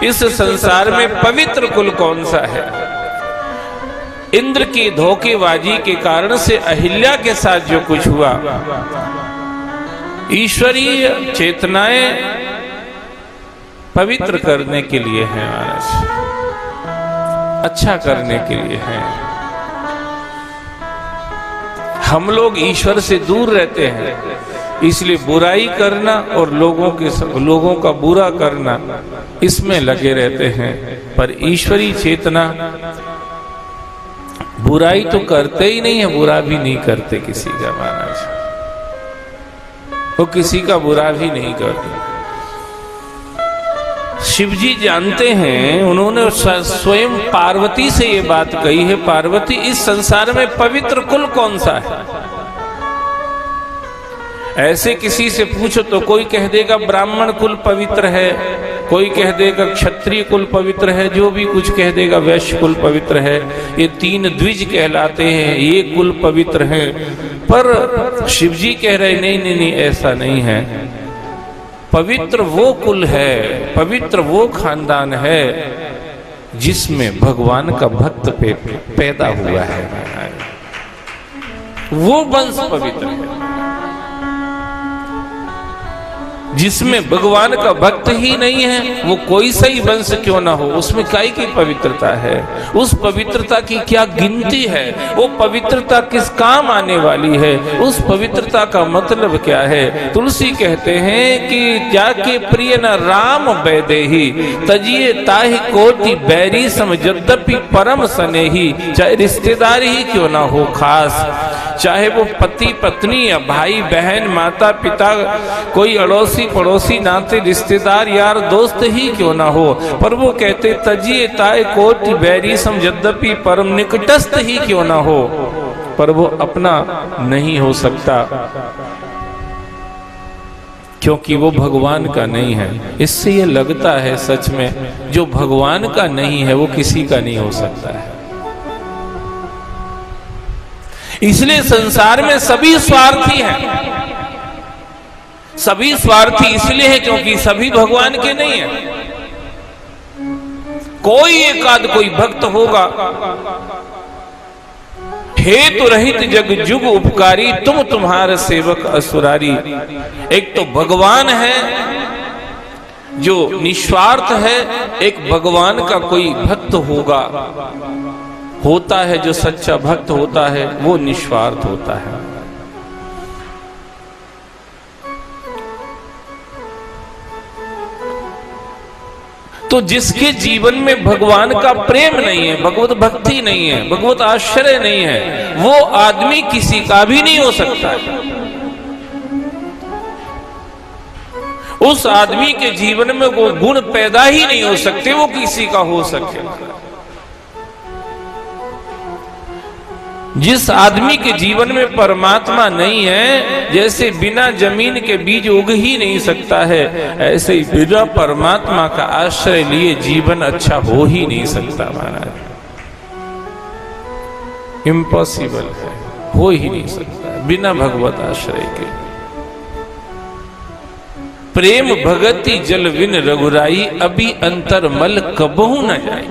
इस संसार में पवित्र कुल कौन सा है? इंद्र की धोखेबाजी के कारण से अहिल्या के साथ जो कुछ हुआ, ईश्वरीय चेतनाएं पवित्र करने के लिए हैं, महाराज, अच्छा करने के लिए हैं। हम लोग ईश्वर से दूर रहते हैं, इसलिए बुराई करना और लोगों का बुरा करना, इसमें लगे रहते हैं। पर ईश्वरीय चेतना बुराई तो करते ही नहीं है, बुरा भी नहीं करते किसी का, महाराज, वो किसी का बुरा भी नहीं करते। शिव जी जानते हैं, उन्होंने स्वयं पार्वती से ये बात कही है, पार्वती इस संसार में पवित्र कुल कौन सा है? ऐसे किसी से पूछो तो कोई कह देगा ब्राह्मण कुल पवित्र है, कोई कह देगा क्षत्रिय कुल पवित्र है, जो भी कुछ कह देगा वैश्य कुल पवित्र है, ये तीन द्विज कहलाते हैं, ये कुल पवित्र हैं। पर शिव जी कह रहे नहीं नहीं नहीं, ऐसा नहीं है। पवित्र वो कुल है, पवित्र वो खानदान है जिसमें भगवान का भक्त पैदा हुआ है, वो वंश पवित्र है। जिसमें भगवान का भक्त ही नहीं है, वो कोई सही वंश क्यों ना हो, उसमें काय की पवित्रता है? उस पवित्रता की क्या गिनती है? वो पवित्रता किस काम आने वाली है? उस पवित्रता का मतलब क्या है? तुलसी कहते हैं कि जाके प्रिय न राम बैदेही, तजिए ताहि कोटि बैरी सम यद्यपि परम स्नेही। चाहे रिश्तेदार ही क्यों ना हो खास, चाहे वो पति पत्नी या भाई बहन माता पिता, कोई अड़ोसी पड़ोसी नाते रिश्तेदार यार दोस्त ही क्यों ना हो, पर वो कहते तजिए ताए कोटि बैरी सम यद्यपि परम निकटस्थ ही क्यों ना हो, पर वो अपना नहीं हो सकता, क्योंकि वो भगवान का नहीं है। इससे ये लगता है सच में जो भगवान का नहीं है वो किसी का नहीं हो सकता है। इसलिए संसार में सभी स्वार्थी हैं। सभी स्वार्थी इसलिए है क्योंकि सभी भगवान के नहीं है। कोई एकाध कोई भक्त होगा, हेतु रहित जग जुग उपकारी, तुम तुम्हारे सेवक असुरारी। एक तो भगवान है जो निस्वार्थ है, एक भगवान का कोई भक्त होता है जो सच्चा भक्त होता है, वो निस्वार्थ होता है। तो जिसके जीवन में भगवान का प्रेम नहीं है, भगवत भक्ति नहीं है, भगवत आश्रय नहीं है, वो आदमी किसी का भी नहीं हो सकता है। उस आदमी के जीवन में वो गुण पैदा ही नहीं हो सकते, वो किसी का हो सके। जिस आदमी के जीवन में परमात्मा नहीं है, जैसे बिना जमीन के बीज उग ही नहीं सकता है, ऐसे ही बिना परमात्मा का आश्रय लिए जीवन अच्छा हो ही नहीं सकता महाराज। इम्पॉसिबल है, हो ही नहीं सकता बिना भगवत आश्रय के। प्रेम भगति जल विन रघुराई, अभी अंतर मल कबहू न जाए।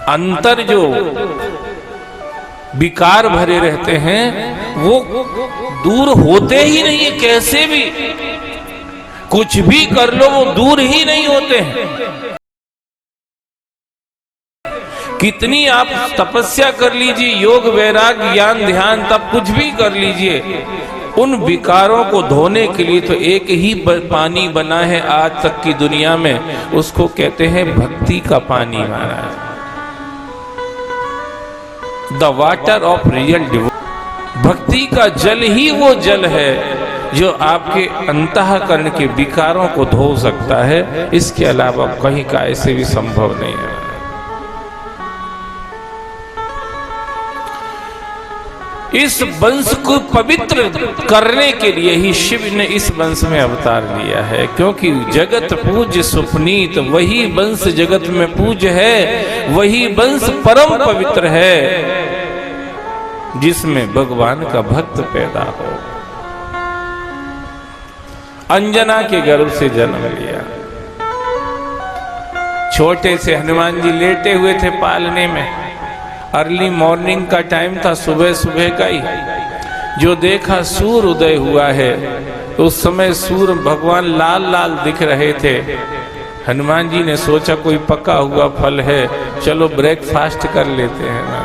अंतर जो विकार भरे रहते हैं वो दूर होते ही नहीं है, कैसे भी कुछ भी कर लो वो दूर ही नहीं होते हैं। कितनी आप तपस्या कर लीजिए, योग वैराग ज्ञान ध्यान, तब कुछ भी कर लीजिए, उन विकारों को धोने के लिए तो एक ही पानी बना है आज तक की दुनिया में, उसको कहते हैं भक्ति का पानी महाराज। The water of real devotion. भक्ति का जल ही वो जल है जो आपके अंतःकरण के विकारों को धो सकता है, इसके अलावा कहीं का ऐसे भी संभव नहीं है। इस वंश को पवित्र करने के लिए ही शिव ने इस वंश में अवतार लिया है, क्योंकि जगत पूज्य सुपनीत, वही वंश जगत में पूज्य है, वही वंश परम पवित्र है जिसमें भगवान का भक्त पैदा हो। अंजना के गर्भ से जन्म लिया। छोटे से हनुमान जी लेटे हुए थे पालने में। अर्ली मॉर्निंग का टाइम था, सुबह सुबह का ही। जो देखा सूर्य उदय हुआ है, तो उस समय सूर्य भगवान लाल लाल दिख रहे थे। हनुमान जी ने सोचा कोई पका हुआ फल है, चलो ब्रेकफास्ट कर लेते हैं ना।